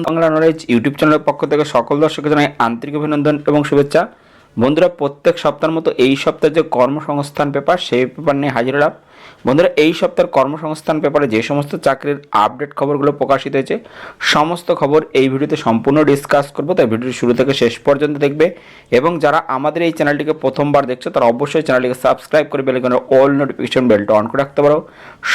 Bangla knowledge YouTube চ্যানেলের পক্ষ থেকে সকল দর্শককে জানাই আন্তরিক অভিনন্দন এবং শুভেচ্ছা। বন্ধুরা, প্রত্যেক সপ্তাহের মতো এই সপ্তাহে যে কর্মসংস্থান পেপার সেই পেপার নিয়ে হাজির হলাম। বন্ধুরা, এই সপ্তাহের কর্মসংস্থান পেপারে যে সমস্ত চাকরির আপডেট খবরগুলো প্রকাশিত হয়েছে সমস্ত খবর এই ভিডিওতে সম্পূর্ণ ডিসকাস করবো, তাই ভিডিওটি শুরু থেকে শেষ পর্যন্ত দেখবে। এবং যারা আমাদের এই চ্যানেলটিকে প্রথমবার দেখছো তারা অবশ্যই চ্যানেলটিকে সাবস্ক্রাইব করে বেল আইকনের অল নোটিফিকেশন বেলটা অন করে রাখতে পারো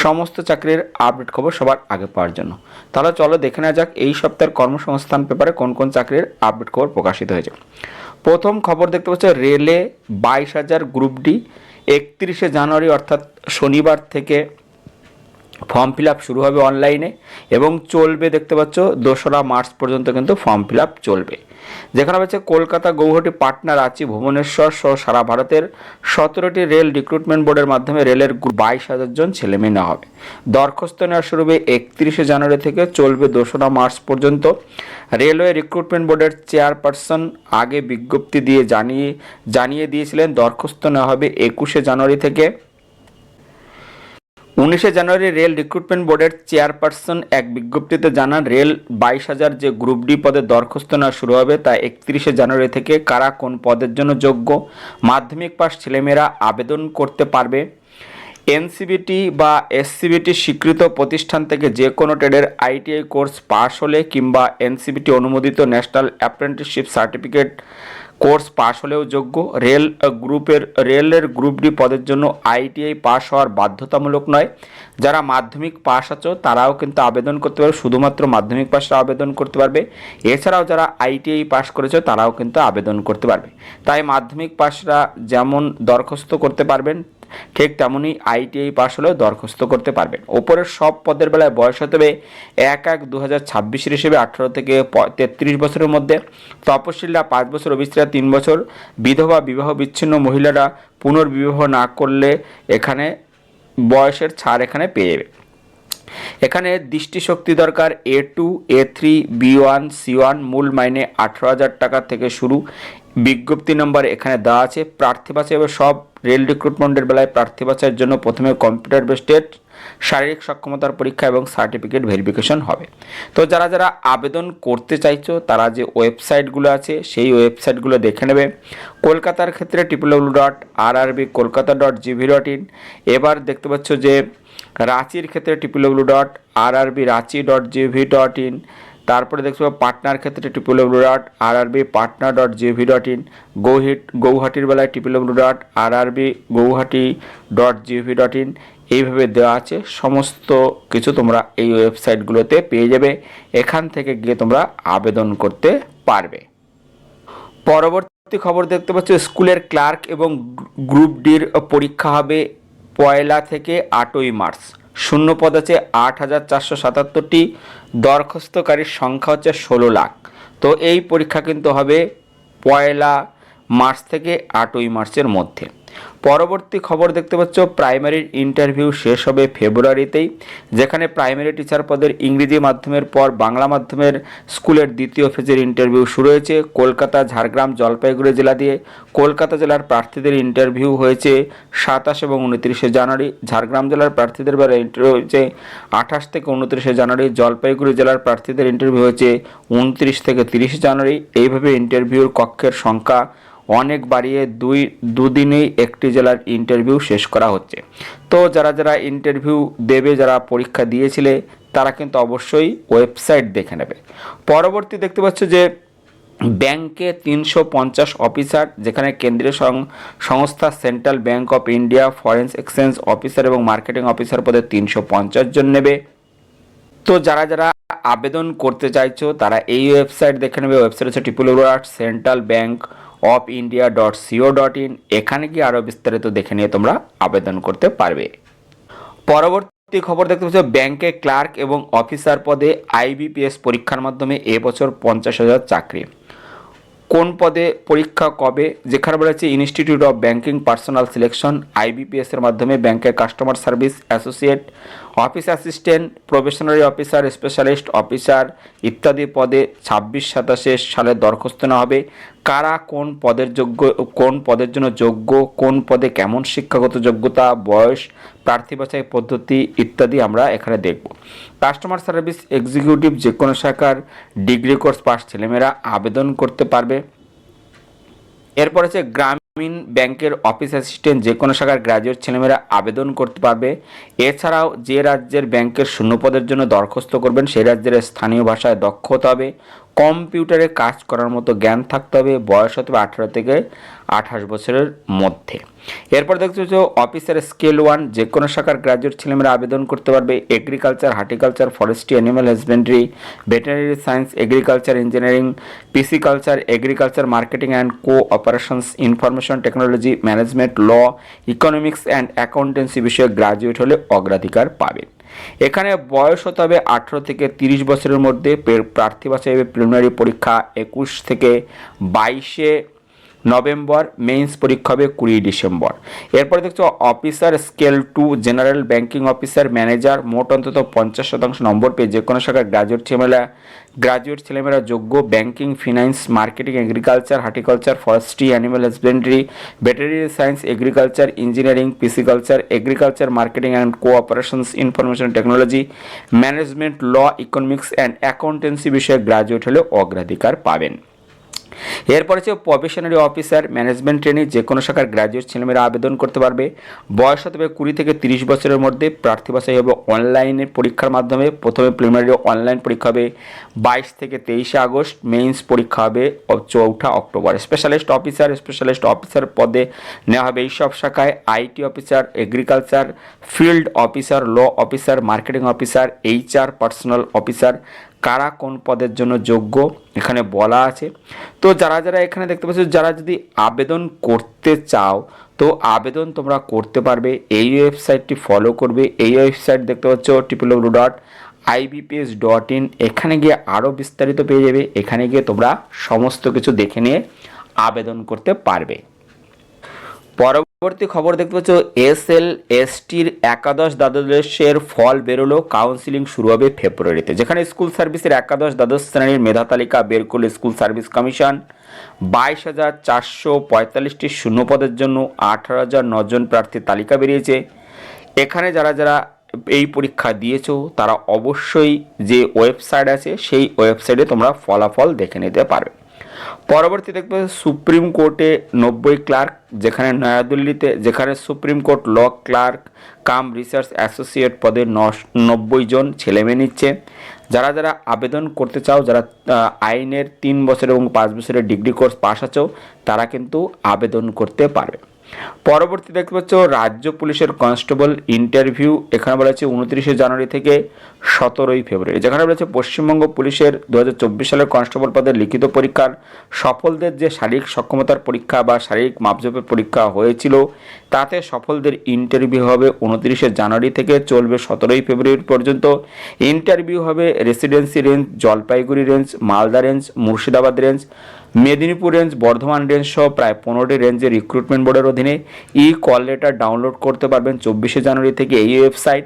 সমস্ত চাকরির আপডেট খবর সবার আগে পাওয়ার জন্য। তাহলে চলো দেখে নেওয়া যাক এই সপ্তাহের কর্মসংস্থান পেপারে কোন কোন চাকরির আপডেট খবর প্রকাশিত হয়েছে। প্রথম খবর দেখতে পাচ্ছ, রেলে 22,000 গ্রুপ ডি 31শে জানুয়ারি অর্থাৎ শনিবার থেকে ফর্ম ফিল আপ শুরু হবে অনলাইনে এবং চলবে দেখতে পাচ্ছ 2রা মার্চ পর্যন্ত কিন্তু ফর্ম ফিল আপ চলবে। যেখানে হচ্ছে কলকাতা, গৌহাটি, পাটনা, রাঁচি, ভুবনেশ্বর সহ সারা ভারতের 17টি রেল রিক্রুটমেন্ট বোর্ডের মাধ্যমে রেলের 22,000 জন ছেলেমেয়ে নেওয়া হবে। দরখাস্ত নেওয়া শুরু হবে 31শে জানুয়ারি থেকে, চলবে 2রা মার্চ পর্যন্ত। রেলওয়ে রিক্রুটমেন্ট বোর্ডের চেয়ারপারসন আগে বিজ্ঞপ্তি দিয়ে জানিয়ে দিয়েছিলেন দরখাস্ত নেওয়া হবে 21শে জানুয়ারি থেকে। 19শে জানুয়ারি রেল রিক্রুটমেন্ট বোর্ডের চেয়ারপারসন এক বিজ্ঞপ্তিতে জানান রেল 22,000 যে গ্রুপ ডি পদে দরখাস্ত নেওয়া শুরু হবে তা 31শে জানুয়ারি থেকে। কারা কোন পদের জন্য যোগ্য? মাধ্যমিক পাস ছেলেমেয়েরা আবেদন করতে পারবে। এনসিবিটি বা এসসিবিটি স্বীকৃত প্রতিষ্ঠান থেকে যে কোনো ট্রেডের আইটিআই কোর্স পাশ হলে কিংবা এনসিবিটি অনুমোদিত ন্যাশনাল অ্যাপ্রেন্টিসশিপ সার্টিফিকেট কোর্স পাশ হলেও যোগ্য। রেলের গ্রুপ ডি পদের জন্য আইটিআই পাস হওয়ার বাধ্যতামূলক নয়। যারা মাধ্যমিক পাস আছো তারাও কিন্তু আবেদন করতে পারবে, শুধুমাত্র মাধ্যমিক পাসরা আবেদন করতে পারবে। এছাড়াও যারা আইটিআই পাস করেছো তারাও কিন্তু আবেদন করতে পারবে। তাই মাধ্যমিক পাসরা যেমন দরখাস্ত করতে পারবেন ঠিক তেমনই আইটিআই পাস হলেও দরখাস্ত করতে পারবেন। ওপরের সব পদের বেলায় বয়স হতে হবে 1/1/2026 হিসেবে 18 থেকে 33 বছরের মধ্যে। তপশিলীরা 5 বছর, ওবিসিরা 3 বছর। বিধবা, বিবাহ বিচ্ছিন্ন মহিলারা পুনর্বিবাহ না করলে এখানে বয়সের ছাড় এখানে পেয়ে যাবে। এখানে দৃষ্টিশক্তি দরকার। A2, A3, B1, C1 মূল মাইনে 18,000 টাকা থেকে শুরু। বিজ্ঞপ্তি নম্বর এখানে দেওয়া আছে। প্রার্থী বাছাই হবে সব রেল রিক্রুটমেন্টের বেলায় প্রার্থী বাছাইয়ের জন্য প্রথমে কম্পিউটার বেসড টেস্ট, শারীরিক সক্ষমতার পরীক্ষা এবং সার্টিফিকেট ভেরিফিকেশন হবে। তো যারা যারা আবেদন করতে চাইছো তারা যে ওয়েবসাইটগুলো আছে সেই ওয়েবসাইটগুলো দেখে নেবে। কলকাতার ক্ষেত্রে www.rbkolkata.gv.in। এবার দেখতে পাচ্ছ যে রাঁচির ক্ষেত্রে www.rbranchi.gv.in। তারপরে দেখতে পাবো পাটনার ক্ষেত্রে www.rbpatna.gv.in। গৌহাটির বেলায় www.rbgauhati.gv.in। এইভাবে দেওয়া আছে। সমস্ত কিছু তোমরা এই ওয়েবসাইটগুলোতে পেয়ে যাবে। এখান থেকে গিয়ে তোমরা আবেদন করতে পারবে। পরবর্তী খবর দেখতে পাচ্ছ, স্কুলের ক্লার্ক এবং গ্রুপ ডির পরীক্ষা হবে 1 থেকে 8ই মার্চ। শূন্য পদ আছে 8,477টি। দরখাস্তকারীর সংখ্যা হচ্ছে 16 লাখ। তো এই পরীক্ষা কিন্তু হবে 1 মার্চ থেকে 8ই মার্চের মধ্যে। পরবর্তী খবর দেখতে পাচ্ছ, প্রাইমারির ইন্টারভিউ শেষ হবে ফেব্রুয়ারিতেই। যেখানে প্রাইমারি টিচার পদের ইংরেজি মাধ্যমের পর বাংলা মাধ্যমের স্কুলের দ্বিতীয় ফেজের ইন্টারভিউ শুরু হয়েছে। কলকাতা, ঝাড়গ্রাম, জলপাইগুড়ি জেলা দিয়ে কলকাতা জেলার প্রার্থীদের ইন্টারভিউ হয়েছে 27 এবং 29শে জানুয়ারি। ঝাড়গ্রাম জেলার প্রার্থীদের বেলা ইন্টারভিউ হয়েছে 28 থেকে 29শে জানুয়ারি। জলপাইগুড়ি জেলার প্রার্থীদের ইন্টারভিউ হয়েছে 29 থেকে 30 জানুয়ারি। এইভাবে ইন্টারভিউর কক্ষের সংখ্যা অনেক বাড়িয়ে দুদিনেই একটি জেলার ইন্টারভিউ শেষ করা হচ্ছে। তো যারা যারা ইন্টারভিউ দেবে, যারা পরীক্ষা দিয়েছিলে তারা কিন্তু অবশ্যই ওয়েবসাইট দেখে নেবে। পরবর্তী দেখতে পাচ্ছ যে ব্যাংকে 350 অফিসার, যেখানে কেন্দ্রীয় সংস্থা central bank of India foreign exchange officer এবং মার্কেটিং অফিসার পদে 350 জন নেবে। তো যারা যারা আবেদন করতে চাইছো তারা এই ওয়েবসাইট দেখে নেবে। ওয়েবসাইট হচ্ছে www.centralbankofindia.co.in। এখানে গিয়ে আরও বিস্তারিত দেখে নিয়ে তোমরা আবেদন করতে পারবে। পরবর্তী খবর দেখতে পাচ্ছ, ব্যাংকে ক্লার্ক এবং অফিসার পদে IBPS পরীক্ষার মাধ্যমে এবছর 50,000 চাকরি। কোন পদে পরীক্ষা কবে? যেখানে বলা হচ্ছে institute of banking personal selection IBPS এর মাধ্যমে ব্যাংকের customer service associate office assistant, probationary officer, specialist officer ইত্যাদি পদে 26-27 সালে দরখাস্ত নেওয়া হবে। কারা কোন পদের যোগ্য, কোন পদের জন্য যোগ্য, কোন পদে কেমন শিক্ষাগত যোগ্যতা, বয়স, প্রার্থী বাছাই পদ্ধতি ইত্যাদি আমরা এখানে দেখব। কাস্টমার সার্ভিস এক্সিকিউটিভ যে কোনো শাখার ডিগ্রি কোর্স পাস ছেলেমেয়েরা আবেদন করতে পারবে। এরপর হচ্ছে গ্রামীণ ব্যাংকের অফিস অ্যাসিস্ট্যান্ট যে কোনো শাখার গ্র্যাজুয়েট ছেলেমেয়েরা আবেদন করতে পারবে। এছাড়াও যে রাজ্যের ব্যাংকের শূন্যপদের জন্য দরখাস্ত করবেন সেই রাজ্যের স্থানীয় ভাষায় দক্ষ হতে হবে, কম্পিউটারে কাজ করার মতো জ্ঞান থাকতে হবে, বয়স হতে হবে 18 থেকে 28 বছরের মধ্যে। এরপর দেখতে হচ্ছে অফিসার স্কেল 1 যে কোনো শাখার গ্র্যাজুয়েট ছেলেমেয়েরা আবেদন করতে পারবে। Agriculture, horticulture, forestry, animal husbandry, veterinary science, agriculture engineering, pisciculture, agriculture marketing and cooperations, information technology, management, law, economics and accountancy বিষয়ে গ্র্যাজুয়েট হলে অগ্রাধিকার পাবেন। এখানে বয়স হতে হবে 18 থেকে 30 বছরের মধ্যে। প্রার্থী বাছাই হবে প্রিলিমিনারি পরীক্ষা 21 থেকে 22 নভেম্বর, মেইনস পরীক্ষা হবে 20 ডিসেম্বর। এরপরে দেখছো officer scale 2 general banking officer manager, মোট অন্তত 50% নম্বর পেয়ে যে কোনো শাখার গ্র্যাজুয়েট ছেলেমেয়েরা যোগ্য। Banking, finance, marketing, agriculture, horticulture, forestry, animal husbandry, veterinary science, agriculture, engineering, pisciculture, agriculture marketing and cooperations, information technology, management, law, economics and accountancy বিষয়ে graduate হলে অগ্রাধিকার পাবেন। এরপর হচ্ছে প্রবেশনারি অফিসার ম্যানেজমেন্ট ট্রেনি যে কোনো শাখার গ্র্যাজুয়েট ছেলেমেয়েরা আবেদন করতে পারবে। বয়স হতে হবে 20 থেকে 30 বছরের মধ্যে। প্রার্থী বাছাই হবে অনলাইনে পরীক্ষার মাধ্যমে। প্রথমে প্রিলিমিনারি অনলাইন পরীক্ষা হবে 22 থেকে 23 আগস্ট, মেইনস পরীক্ষা হবে 4 অক্টোবর। স্পেশালিস্ট অফিসার পদে নেওয়া হবে এইসব শাখায়: IT officer, agriculture, field officer, law officer, marketing officer, HR, personal officer. কারা কোন পদের জন্য যোগ্য এখানে বলা আছে। তো যারা যারা এখানে দেখতে পাচ্ছ, যারা যদি আবেদন করতে চাও তো আবেদন তোমরা করতে পারবে। এই ওয়েবসাইটটি ফলো করবে। এই ওয়েবসাইট দেখতে পাচ্ছ www.ibps.in। এখানে গিয়ে আরও বিস্তারিত পেয়ে যাবে। এখানে গিয়ে তোমরা সমস্ত কিছু দেখে নিয়ে আবেদন করতে পারবে। পরবর্তী খবর দেখতে পাচ্ছ SLSTর একাদশ দ্বাদশের ফল বেরোলো, কাউন্সিলিং শুরু হবে ফেব্রুয়ারিতে। যেখানে স্কুল সার্ভিসের একাদশ দ্বাদশ শ্রেণীর মেধা তালিকা বের করলো স্কুল সার্ভিস কমিশন। 22,445টি শূন্য পদের জন্য 18,009 জন প্রার্থীর তালিকা বেরিয়েছে। এখানে যারা যারা এই পরীক্ষা দিয়েছো তারা অবশ্যই যে ওয়েবসাইট আছে সেই ওয়েবসাইটে তোমরা ফলাফল দেখে নিতে পারবে। পরবর্তী দেখবে সুপ্রিম কোর্টে 90 ক্লার্ক, যেখানে নয়াদিল্লিতে যেখানে supreme court law clerk cum research associate পদে 90 জন ছেলেমেয়ে নিচ্ছে। যারা যারা আবেদন করতে চাও, যারা আইনের 3 বছর এবং 5 বছরের ডিগ্রি কোর্স পাস আছো তারা কিন্তু আবেদন করতে পারবে। পরবর্তী দেখতে পাচ্ছ রাজ্য পুলিশের কনস্টেবল ইন্টারভিউ। এখানে বলা হচ্ছে 29 জানুয়ারি থেকে 17 ফেব্রুয়ারি। যেখানে বলেছে পশ্চিমবঙ্গ পুলিশের 2024 সালের কনস্টেবল পদের লিখিত পরীক্ষার সফলদের যে শারীরিক সক্ষমতার পরীক্ষা বা শারীরিক মাপজোপের পরীক্ষা হয়েছিল তাতে সফলদের ইন্টারভিউ হবে 29 জানুয়ারি থেকে চলবে 17 ফেব্রুয়ারি পর্যন্ত। ইন্টারভিউ হবে residency range, Jalpaiguri range, Malda range, Murshidabad range, Medinipur range, Bardhaman range সহ প্রায় 15টি রেঞ্জের রিক্রুটমেন্ট বোর্ডের অধীনে। কল লেটার ডাউনলোড করতে পারবেন 24 জানুয়ারি থেকে। এই ওয়েবসাইট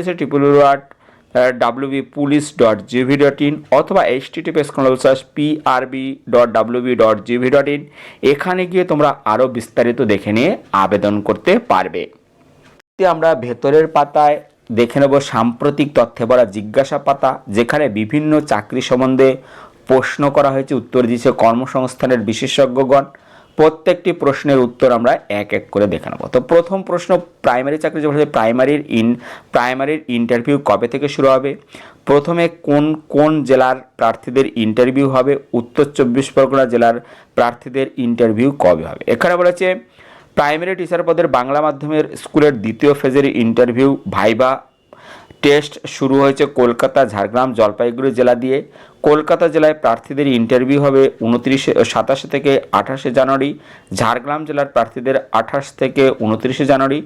হচ্ছে www.wpolice.gov.in অথবা https://prb.wb.gov.in। এখানে গিয়ে তোমরা আরও বিস্তারিত দেখে নিয়ে আবেদন করতে পারবে। আমরা ভেতরের পাতায় দেখে নেব সাম্প্রতিক তথ্যে ভরা জিজ্ঞাসা পাতা, যেখানে বিভিন্ন চাকরি সম্বন্ধে প্রশ্ন করা হয়েছে, উত্তর দিয়েছে কর্মসংস্থানের বিশেষজ্ঞগণ। প্রত্যেকটি প্রশ্নের উত্তর আমরা এক এক করে দেখে নেব। তো প্রথম প্রশ্ন, প্রাইমারি চাকরি যে বলছে প্রাইমারির ইন্টারভিউ কবে থেকে শুরু হবে? প্রথমে কোন কোন জেলার প্রার্থীদের ইন্টারভিউ হবে? উত্তর 24 পরগনা জেলার প্রার্থীদের ইন্টারভিউ কবে হবে? এখানে বলেছে প্রাইমারি টিচার পদের বাংলা মাধ্যমের স্কুলের দ্বিতীয় ফেজের ইন্টারভিউ ভাইভা টেস্ট শুরু হয়েছে কলকাতা, ঝাড়গ্রাম, জলপাইগুড়ি জেলা দিয়ে। কলকাতা জেলায় প্রার্থীদের ইন্টারভিউ হবে 27 থেকে 28 জানুয়ারি। ঝাড়গ্রাম জেলার প্রার্থীদের 28 থেকে 29 জানুয়ারি।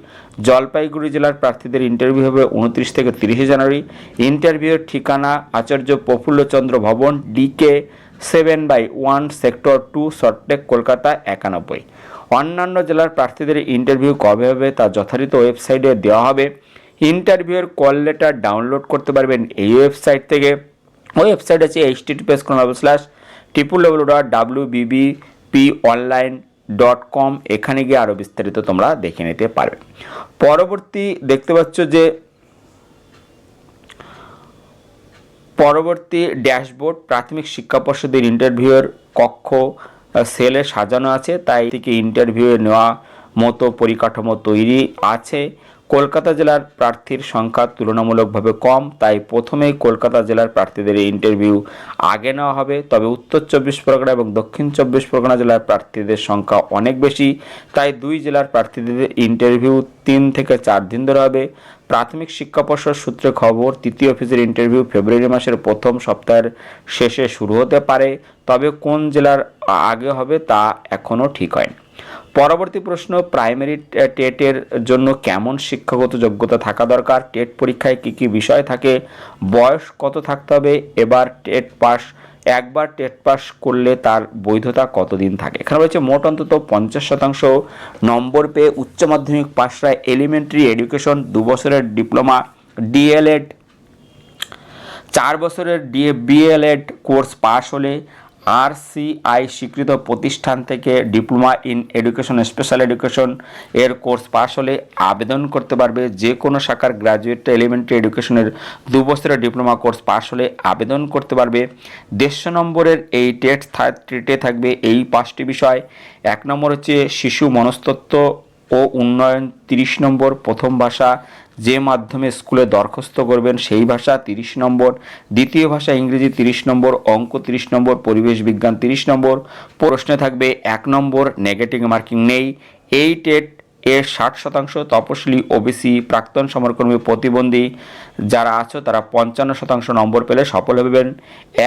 জলপাইগুড়ি জেলার প্রার্থীদের ইন্টারভিউ হবে 29 থেকে 30 জানুয়ারি। ইন্টারভিউয়ের ঠিকানা আচার্য প্রফুল্লচন্দ্র ভবন, DK 7/1 সেক্টর 2, সল্টলেক, কলকাতা 91। অন্যান্য জেলার প্রার্থীদের ইন্টারভিউ কবে হবে তা যথারীত ওয়েবসাইটে দেওয়া হবে। ইন্টারভিউয়ের কল লেটার ডাউনলোড করতে পারবেন এই ওয়েবসাইট থেকে। ওয়েবসাইট আছে https://www.wbbponline.com। এখানে গিয়ে আরও বিস্তারিত তোমরা দেখে নিতে পারবে। পরবর্তী দেখতে পাচ্ছ যে পরবর্তী ড্যাশবোর্ড প্রাথমিক শিক্ষা পর্ষদের ইন্টারভিউয়ের কক্ষ সেলে সাজানো আছে, তাই থেকে ইন্টারভিউ নেওয়া মতো পরিকাঠামো তৈরি আছে। কলকাতা জেলার প্রার্থীর সংখ্যা তুলনামূলকভাবে কম, তাই প্রথমেই কলকাতা জেলার প্রার্থীদের ইন্টারভিউ আগে নেওয়া হবে। তবে উত্তর 24 পরগনা এবং দক্ষিণ 24 পরগনা জেলার প্রার্থীদের সংখ্যা অনেক বেশি, তাই দুই জেলার প্রার্থীদের ইন্টারভিউ 3 থেকে 4 দিন ধরে হবে। প্রাথমিক শিক্ষা পর্ষদ সূত্রে খবর, তৃতীয় ফেজের ইন্টারভিউ ফেব্রুয়ারি মাসের প্রথম সপ্তাহের শেষে শুরু হতে পারে, তবে কোন জেলার আগে হবে তা এখনও ঠিক হয়নি। পরবর্তী প্রশ্ন, প্রাইমারি টেটের জন্য কেমন শিক্ষাগত যোগ্যতা থাকা দরকার? টেট পরীক্ষায় কী কী বিষয় থাকে? বয়স কত থাকতে হবে? একবার টেট পাস করলে তার বৈধতা কতদিন থাকে? এখানে রয়েছে মোট অন্তত 50% নম্বর পেয়ে উচ্চ মাধ্যমিক পাশরা এলিমেন্টারি এডুকেশন 2 বছরের ডিপ্লোমা ডিএলএড 4 বছরের বিএলএড কোর্স পাশ হলে RCI স্বীকৃত প্রতিষ্ঠান থেকে diploma in education special education এর কোর্স পাশ হলে আবেদন করতে পারবে। যে কোনো শাখার গ্র্যাজুয়েট এলিমেন্টারি এডুকেশনের 2 বছরের ডিপ্লোমা কোর্স পাশ হলে আবেদন করতে পারবে। 150 নম্বরের এই টেটে থাকবে এই 5টি বিষয়। 1 নম্বর হচ্ছে শিশু মনস্তত্ত্ব ও উন্নয়ন, 30 নম্বর প্রথম ভাষা যে মাধ্যমে স্কুলে দরখাস্ত করবেন সেই ভাষা 30 নম্বর, দ্বিতীয় ভাষা ইংরেজি 30 নম্বর, অঙ্ক 30 নম্বর, পরিবেশ বিজ্ঞান 30 নম্বর। প্রশ্নে থাকবে 1 নম্বর, নেগেটিভ মার্কিং নেই। এই টেট এর 60% তপশিলি, ওবিসি, প্রাক্তন সমরকর্মী, প্রতিবন্ধী যারা আছো তারা 55% নম্বর পেলে সফল হবেন।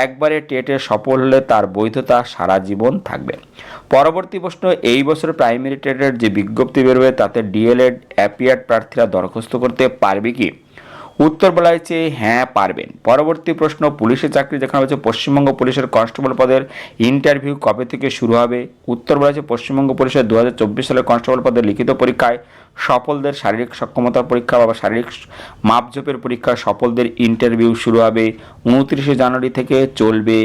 একবারে টেটে সফল হলে তার বৈধতা সারা জীবন থাকবে। পরবর্তী প্রশ্ন, এই বছর প্রাইমারি টেটের যে বিজ্ঞপ্তি বেরোবে তাতে ডিএলএড অ্যাপিয়ার্ড প্রার্থীরা দরখাস্ত করতে পারবে কি? উত্তর বলা হয়েছে হ্যাঁ পারবেন। পরবর্তী প্রশ্ন, পুলিশের চাকরি যেখানে হচ্ছে পশ্চিমবঙ্গ পুলিশের কনস্টেবল পদের ইন্টারভিউ কবে থেকে শুরু হবে? উত্তর বলা হয়েছে পশ্চিমবঙ্গ পুলিশের 2024 সালের কনস্টেবল পদের লিখিত পরীক্ষায় সফলদের শারীরিক সক্ষমতার পরীক্ষা বা শারীরিক মাপজোপের পরীক্ষা সফলদের ইন্টারভিউ শুরু হবে 29 জানুয়ারি থেকে, চলবে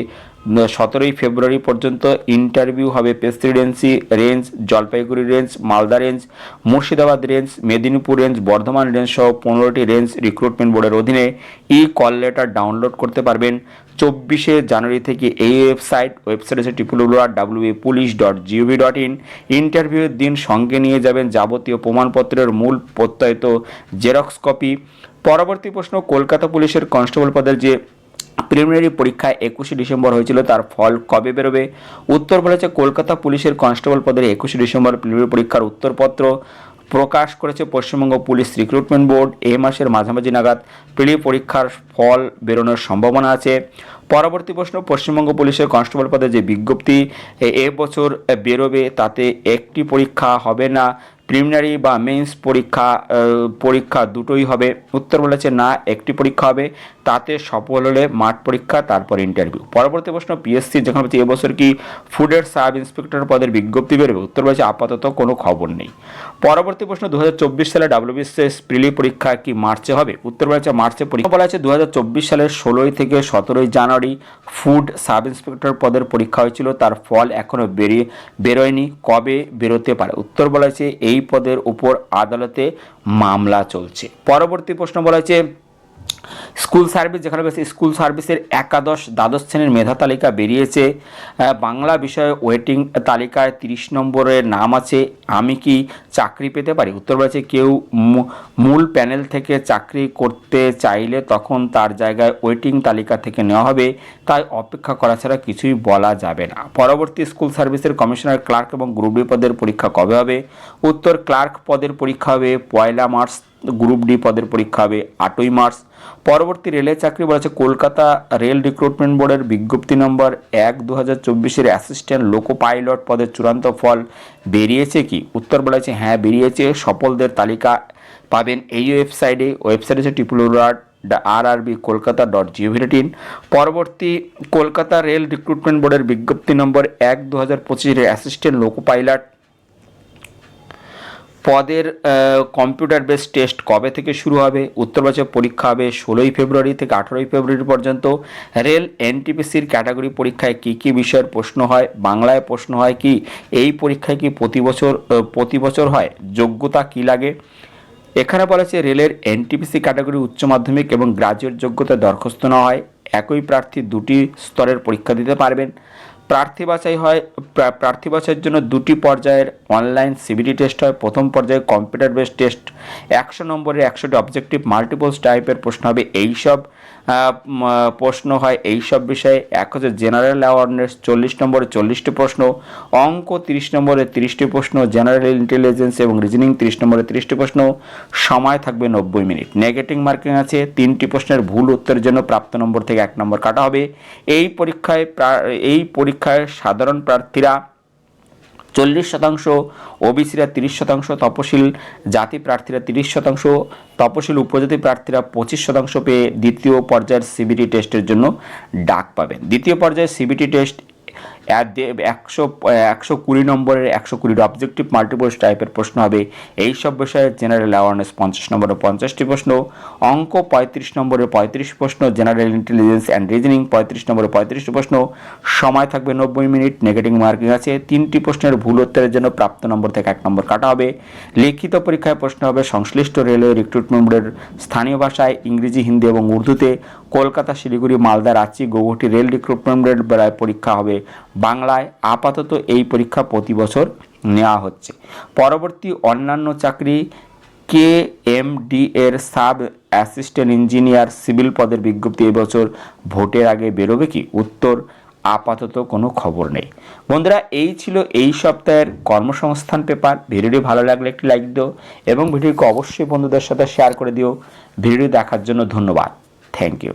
17 ফেব্রুয়ারি পর্যন্ত। ইন্টারভিউ হবে Presidency range, Jalpaiguri range, Malda range, Murshidabad range, Medinipur range, Bardhaman range সহ 15টি রেঞ্জ রিক্রুটমেন্ট বোর্ডের অধীনে। কল লেটার ডাউনলোড করতে পারবেন 24 জানুয়ারি থেকে। এই ওয়েবসাইট হচ্ছে www.wpolice.gov.in। ইন্টারভিউয়ের দিন সঙ্গে নিয়ে যাবেন যাবতীয় প্রমাণপত্রের মূল প্রত্যয়িত জেরক্স কপি। পরবর্তী প্রশ্ন, কলকাতা পুলিশের কনস্টেবল পদের যে প্রিলিমিনারি পরীক্ষা 21 ডিসেম্বর হয়েছিল তার ফল কবে বেরোবে? উত্তর বলেছে কলকাতা পুলিশের কনস্টেবল পদের 21 ডিসেম্বর প্রিলিমিনারি পরীক্ষার উত্তরপত্র প্রকাশ করেছে পশ্চিমবঙ্গ পুলিশ রিক্রুটমেন্ট বোর্ড। এই মাসের মাঝামাঝি নাগাদ প্রিলি পরীক্ষার ফল বেরোনোর সম্ভাবনা আছে। পরবর্তী প্রশ্ন, পশ্চিমবঙ্গ পুলিশের কনস্টেবল পদে যে বিজ্ঞপ্তি এবছর বেরোবে তাতে একটি পরীক্ষা হবে না, প্রিলিমিনারি বা মেন্স পরীক্ষা দুটোই হবে? উত্তর বলেছে না, একটি পরীক্ষা হবে, তাতে সফল হলে মাঠ পরীক্ষা তারপর ইন্টারভিউ। পরবর্তী প্রশ্ন, পিএসসি যেখানে বলছে এবছর কি ফুডের সাব ইন্সপেক্টর পদের বিজ্ঞপ্তি বেরোবে? উত্তর বলেছে আপাতত কোনো খবর নেই। পরবর্তী প্রশ্ন, 2024 সালে WBCS প্রিলি পরীক্ষা কি মার্চে হবে? উত্তর বলেছে মার্চে পরীক্ষা। বলা আছে 2024 সালের 16 থেকে 17 জানুয়ারি ফুড সাব ইন্সপেক্টর পদের পরীক্ষা হয়েছিল, তার ফল এখনও বেরোয়নি, কবে বেরোতে পারে? উত্তর বলা হয়েছে এই পদের উপর আদালতে মামলা চলছে। পরবর্তী প্রশ্ন বলা হয়েছে স্কুল সার্ভিস যেখানে স্কুল সার্ভিসের একাদশ দ্বাদশ শ্রেণীর মেধা তালিকা বেরিয়েছে। বাংলা বিষয়ে ওয়েটিং তালিকায় 30 নম্বরের নাম আছে, আমি কি চাকরি পেতে পারি? উত্তর বলেছে কেউ মূল প্যানেল থেকে চাকরি করতে চাইলে তখন তার জায়গায় ওয়েটিং তালিকা থেকে নেওয়া হবে, তাই অপেক্ষা করা ছাড়া কিছুই বলা যাবে না। পরবর্তী স্কুল সার্ভিসের কমিশনার ক্লার্ক এবং গ্রুপ ডি পদের পরীক্ষা কবে হবে? উত্তর ক্লার্ক পদের পরীক্ষা হবে 1 মার্চ, গ্রুপ ডি পদের পরীক্ষা হবে 8 মার্চ। পরবর্তী রেলের চাকরি বলেছে কলকাতা রেল রিক্রুটমেন্ট বোর্ডের বিজ্ঞপ্তি নম্বর 1/2024 অ্যাসিস্ট্যান্ট লোকো পাইলট পদের চূড়ান্ত ফল বেরিয়েছে কি? উত্তর বলেছে হ্যাঁ বেরিয়েছে, সফলদের তালিকা পাবেন এই ওয়েবসাইটে হচ্ছে www.rrbkolkata.gov.in। পরবর্তী কলকাতা রেল রিক্রুটমেন্ট বোর্ডের বিজ্ঞপ্তি নম্বর 1/2025 অ্যাসিস্ট্যান্ট লোকো পাইলট পদের কম্পিউটার বেস টেস্ট কবে থেকে শুরু হবে? উত্তরবাচক পরীক্ষা হবে 16 ফেব্রুয়ারি থেকে 18 ফেব্রুয়ারি পর্যন্ত। রেল এনটিপিসির ক্যাটাগরি পরীক্ষায় কী কী বিষয়ের প্রশ্ন হয়? বাংলায় প্রশ্ন হয় কি? এই পরীক্ষায় কি প্রতি বছর হয়? যোগ্যতা কি লাগে? এখানে বলা আছে রেলের এনটিপিসি ক্যাটাগরি উচ্চ মাধ্যমিক এবং গ্রাজুয়েট যোগ্যতায় দরখাস্ত নেওয়া হয়। একই প্রার্থী দুটি স্তরের পরীক্ষা দিতে পারবেন। প্রার্থী বাছাইয়ের জন্য দুটি পর্যায়ের অনলাইন সিবিটি টেস্ট হয়। প্রথম পর্যায়ে কম্পিউটার বেস টেস্ট 100 নম্বরের 100টি অবজেক্টিভ মাল্টিপলস টাইপের প্রশ্ন হবে। প্রশ্ন হয় এইসব বিষয়ে। এক হচ্ছে জেনারেল অ্যাওয়ারনেস 40 নম্বরে 40টি প্রশ্ন, অঙ্ক 30 নম্বরে 30টি প্রশ্ন, জেনারেল ইন্টেলিজেন্স এবং রিজনিং 30 নম্বরে 30টি প্রশ্ন। সময় থাকবে 90 মিনিট। নেগেটিভ মার্কিং আছে। 3টি প্রশ্নের ভুল উত্তরের জন্য প্রাপ্ত নম্বর থেকে 1 নম্বর কাটা হবে। এই পরীক্ষায় সাধারণ প্রার্থীরা 40%, ওবিসিরা 30%, তপশিল জাতি প্রার্থীরা 30%, তপশিল উপজাতি প্রার্থীরা 25% পেয়ে দ্বিতীয় পর্যায়ের সিবিটি টেস্টের জন্য ডাক পাবেন। দ্বিতীয় পর্যায়ের সিবিটি টেস্ট 120 নম্বরের 120টি অবজেক্টিভ মাল্টিপল টাইপের প্রশ্ন হবে। এই সব বিষয়ে জেনারেল অ্যাওয়ারনেস 50 নম্বরে 50টি প্রশ্ন, অঙ্ক 35 নম্বরে 35 প্রশ্ন, জেনারেল ইন্টেলিজেন্স অ্যান্ড রিজনিং 35 নম্বরে 35টি প্রশ্ন। সময় থাকবে 90 মিনিট। নেগেটিভ মার্কিং আছে। 3টি প্রশ্নের ভুল উত্তরের জন্য প্রাপ্ত নম্বর থেকে 1 নম্বর কাটা হবে। লিখিত পরীক্ষায় প্রশ্ন হবে সংশ্লিষ্ট রেলওয়ে রিক্রুটমেন্ট বোর্ডের স্থানীয় ভাষায়, ইংরেজি, হিন্দি এবং উর্দুতে। কলকাতা, শিলিগুড়ি, মালদা, রাঁচি, গৌহাটি রেল রিক্রুটমেন্ট বোর্ডের পরীক্ষা হবে বাংলায়। আপাতত এই পরীক্ষা প্রতি বছর নেওয়া হচ্ছে। পরবর্তী অন্যান্য চাকরি KMD এর সাব অ্যাসিস্ট্যান্ট ইঞ্জিনিয়ার সিভিল পদের বিজ্ঞপ্তি এবছর ভোটের আগে বেরোবে কি? উত্তর আপাতত কোনো খবর নেই। বন্ধুরা, এই ছিল এই সপ্তাহের কর্মসংস্থান পেপার। ভিডিওটি ভালো লাগলে একটি লাইক দিও এবং ভিডিওকে অবশ্যই বন্ধুদের সাথে শেয়ার করে দিও। ভিডিওটি দেখার জন্য ধন্যবাদ। Thank you.